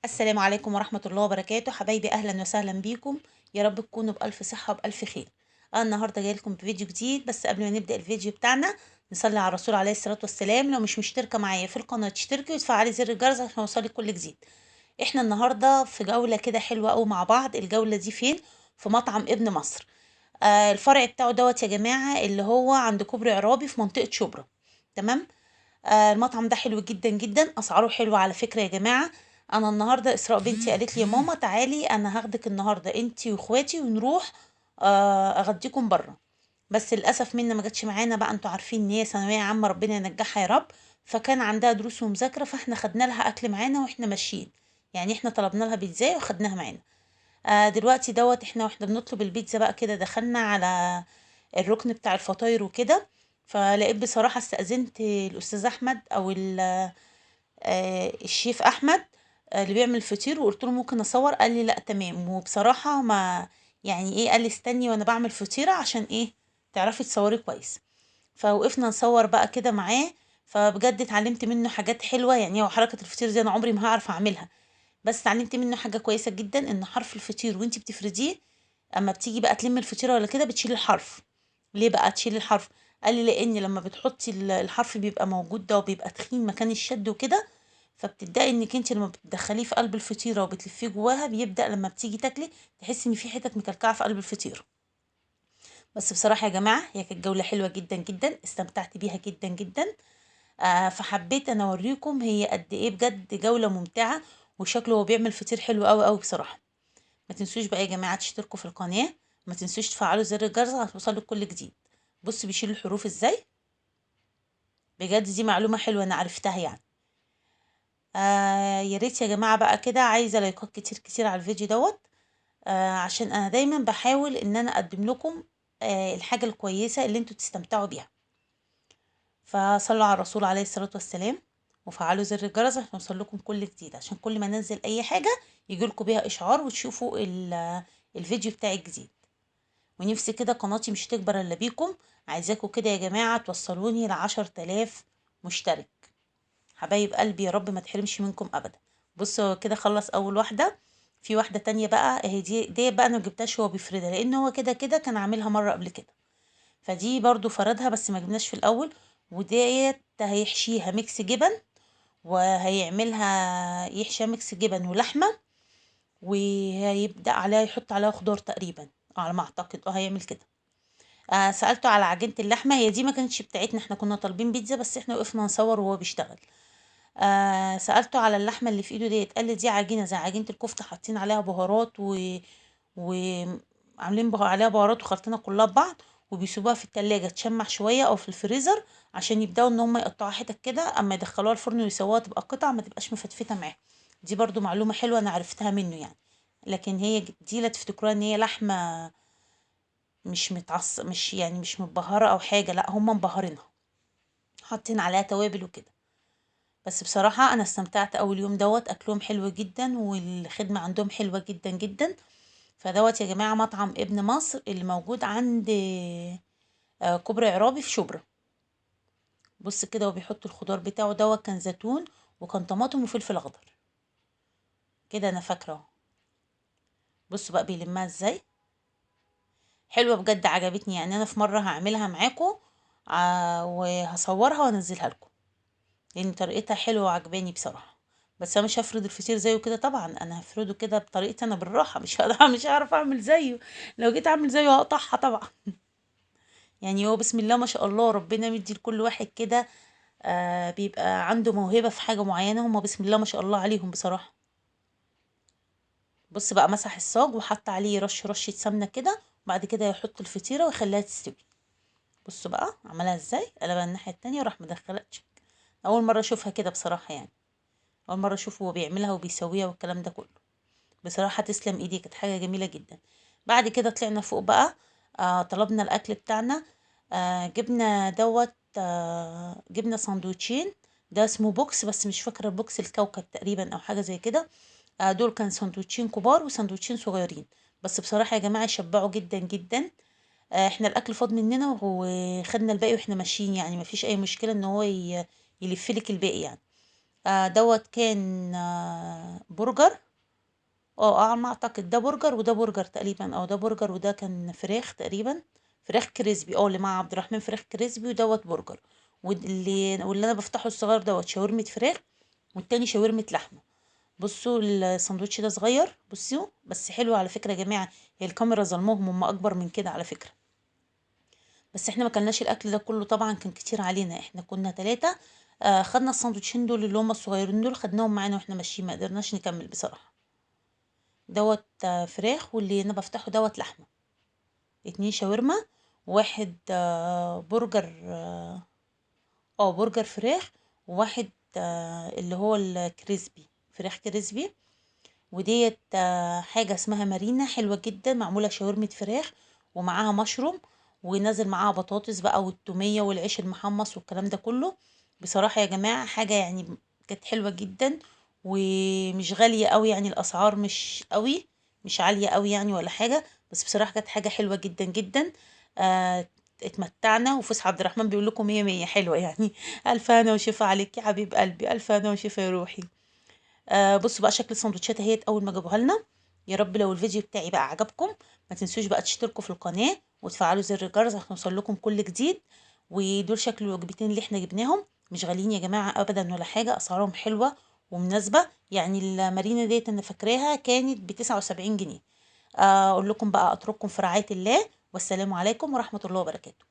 السلام عليكم ورحمة الله وبركاته حبايبي، أهلا وسهلا بيكم. يا رب تكونوا بألف صحة وبألف خير. أنا النهاردة جاي لكم بفيديو جديد، بس قبل ما نبدأ الفيديو بتاعنا نصلي على الرسول عليه الصلاة والسلام. لو مش مشتركة معايا في القناة تشتركي وتفعلي زر الجرس عشان يوصلك كل جديد. احنا النهاردة في جولة كده حلوة أوي مع بعض. الجولة دي فين؟ في مطعم ابن مصر. الفرع بتاعه دوت يا جماعة اللي هو عند كوبري عرابي في منطقة شبرا. تمام. المطعم ده حلو جدا جدا، اسعاره حلوه على فكره يا جماعه. انا النهارده اسراء بنتي قالت لي يا ماما تعالي انا هاخدك النهارده انتي واخواتي ونروح اغديكم بره. بس للاسف منا ما جاتش معانا بقى، انتوا عارفين ان هي ثانويه عامه ربنا ينجحها يا رب. فكان عندها دروس ومذاكره، فاحنا خدنا لها اكل معانا واحنا ماشيين. يعني احنا طلبنا لها بيتزا وخدناها معانا. دلوقتي دوت احنا واحنا بنطلب البيتزا بقى كده دخلنا على الركن بتاع الفطاير وكده. فلقيت بصراحة استأذنت الأستاذ أحمد أو الشيف أحمد اللي بيعمل الفطير، وقلت له ممكن أصور. قال لي لا تمام. وبصراحة ما يعني إيه، قال لي استني وأنا بعمل فطيرة عشان إيه تعرفي تصوري كويس. فوقفنا نصور بقى كده معاه. فبجد اتعلمت منه حاجات حلوة. يعني هو حركة الفطير دي أنا عمري ما هعرف أعملها، بس اتعلمت منه حاجة كويسة جدا، إن حرف الفطير وانتي بتفرديه اما بتيجي بقى تلمي الفطيرة ولا كده بتشيلي الحرف. ليه بقى تشيلي الحرف؟ قال لي لان لما بتحطي الحرف بيبقى موجود ده وبيبقى تخين مكان الشد وكده. فبتبدأي انك انت لما بتدخليه في قلب الفطيرة وبتلفيه جواها بيبدأ لما بتيجي تاكلي تحسي ان في حتت مكلكعة في قلب الفطيرة. بس بصراحة يا جماعة هي كانت جولة حلوة جدا جدا، استمتعت بيها جدا جدا. فحبيت انا اوريكم هي قد ايه بجد جولة ممتعة. وشكله هو بيعمل فطير حلو قوي قوي بصراحة. ما تنسوش بقى يا جماعة تشتركوا في القناة. ما تنسوش تفعلوا زر الجرس عشان توصلوا كل جديد. بصوا بيشيل الحروف ازاي. بجد دي معلومة حلوة انا عرفتها يعني. يا ريت يا جماعة بقى كده، عايزة لايكات كتير كتير على الفيديو دوت. عشان انا دايما بحاول ان انا اقدم لكم الحاجة الكويسة اللي انتوا تستمتعوا بيها. فصلوا على الرسول عليه الصلاة والسلام وفعلوا زر الجرس عشان يوصل لكم كل جديد، عشان كل ما ننزل اي حاجة يجيلكوا بيها اشعار وتشوفوا الفيديو بتاعي الجديد. ونفسي كده قناتي مش تكبر الا بيكم. عايزاكم كده يا جماعة توصلوني ل10 آلاف مشترك. حبايب قلبي يا رب ما تحرمش منكم ابدا. بصوا كده خلص اول واحدة. في واحدة تانية بقى اهي، دي بقى انا مجبتهاش هو بيفردها لان هو كده كده كان عاملها مرة قبل كده. فدي برضو فردها بس ما جبناش في الاول. وديت هيحشيها ميكس جبن، وهيعملها يحشيها ميكس جبن ولحمة. وهيبدأ عليها يحط عليها خضار تقريبا، على ما اعتقد هيعمل كده. سألته على عجينة اللحمة، هي دي ما كانتش بتاعتنا، احنا كنا طالبين بيتزا بس احنا وقفنا نصور وهو بيشتغل. سألته على اللحمة اللي في ايده ديت، قال لي دي عجينة زي عجينة الكفتة، حاطين عليها بهارات وعاملين عليها بهارات وخلطنا كلها ببعض. وبيسيبوها في التلاجة تشمع شوية او في الفريزر عشان يبدأوا ان هم يقطعوا حتت كده، اما يدخلوها الفرن ويسووها تبقى قطع ما تبقاش مفتفتة معاهم. دي برضو معلومة حلوة انا عرفتها منه يعني. لكن هي دي لا تفتكروها ان هي لحمة مش يعني مش متبهرة او حاجة، لا هم مبهرينها، حاطين عليها توابل وكده. بس بصراحة انا استمتعت اول يوم دوت، اكلهم حلو جدا والخدمة عندهم حلوة جدا جدا. فدوت يا جماعة مطعم ابن مصر اللي موجود عند كوبري عرابي في شبرا. بص كده وبيحط الخضار بتاعه دوت، كان زيتون وكان طماطم وفلفل اخضر كده انا فاكرة اهو. بصوا بقى بيلمها ازاي، حلوة بجد عجبتني. يعني انا في مرة هعملها معاكم وهصورها وانزلها لكم، لان طريقتها حلوه وعجباني بصراحه. بس انا مش هفرد الفطير زيه كده طبعا، انا هفرده كده بطريقتي انا بالراحه، مش هعرف اعمل زيه. لو جيت اعمل زيه هقطعها طبعا. يعني هو بسم الله ما شاء الله ربنا مدي لكل واحد كده. بيبقى عنده موهبه في حاجه معينه، هما بسم الله ما شاء الله عليهم بصراحه. بص بقى مسح الصاج وحط عليه رشه سمنه كده، وبعد كده يحط الفطيره ويخليها تستوي. بصوا بقى عملها ازاي، قلبها الناحيه التانية وراح مدخلها اول مره اشوفها كده بصراحه يعني. اول مره اشوفه هو بيعملها وبيسويها والكلام ده كله. بصراحه تسلم ايدي، كانت حاجه جميله جدا. بعد كده طلعنا فوق بقى. طلبنا الاكل بتاعنا. جبنا دوت. جبنا سندوتشين. ده اسمه بوكس بس مش فاكره البوكس الكوكب تقريبا او حاجه زي كده. دول كان سندوتشين كبار وسندوتشين صغيرين. بس بصراحه يا جماعه يشبعوا جدا جدا. احنا الاكل فاض مننا وخدنا الباقي واحنا ماشيين، يعني مفيش اي مشكله ان هو يلفلك الباقي يعني. دوت كان برجر. على ما اعتقد ده برجر وده برجر تقريبا، ده برجر وده كان فراخ تقريبا، فراخ كريسبي. اللي مع عبد الرحمن فراخ كريسبي ودوت برجر. واللي انا بفتحه الصغير دوت شاورمة فراخ، والتاني شاورمة لحمة. بصوا الساندوتش ده صغير، بصوا بس حلو على فكرة يا جماعة. هي الكاميرا ظلموهم، هم اكبر من كده على فكرة. بس احنا ما كلناش الاكل ده كله طبعا، كان كتير علينا، احنا كنا 3. خدنا الساندوتشين دول اللي هم الصغيرين دول، خدناهم معانا واحنا ماشيين، ما قدرناش نكمل بصراحة. دوت فراخ، واللي انا بفتحه دوت لحمة. 2 شاورما، واحد برجر، برجر فراخ، وواحد اللي هو الكريسبي، فراخ كريسبي. وديت حاجة اسمها مارينا، حلوة جدا، معمولة شاورمة فراخ ومعاها مشروم، ونازل معاها بطاطس بقى والتومية والعيش المحمص والكلام ده كله. بصراحة يا جماعة حاجة يعني كانت حلوة جدا، ومش غالية قوي، يعني الأسعار مش قوي، مش عالية قوي يعني ولا حاجة. بس بصراحة كانت حاجة حلوة جدا جدا. اتمتعنا، وفسح عبد الرحمن بيقول لكم مية مية حلوة يعني. ألف هنا وشفا عليك يا حبيب قلبي، ألف هنا وشفا يا روحي. بصوا بقى شكل السندوتشات اهيت اول ما جابوها لنا. يا رب لو الفيديو بتاعي بقى عجبكم، ما تنسوش بقى تشتركوا في القناة وتفعلوا زر الجرس عشان يوصل لكم كل جديد. ودول شكل الوجبتين اللي احنا جبناهم، مش غاليين يا جماعة ابدا ولا حاجة، اسعارهم حلوة ومناسبة. يعني المارينا ديت انا فاكراها كانت ب79 جنيه. اقول لكم بقى اترككم في رعاية الله، والسلام عليكم ورحمة الله وبركاته.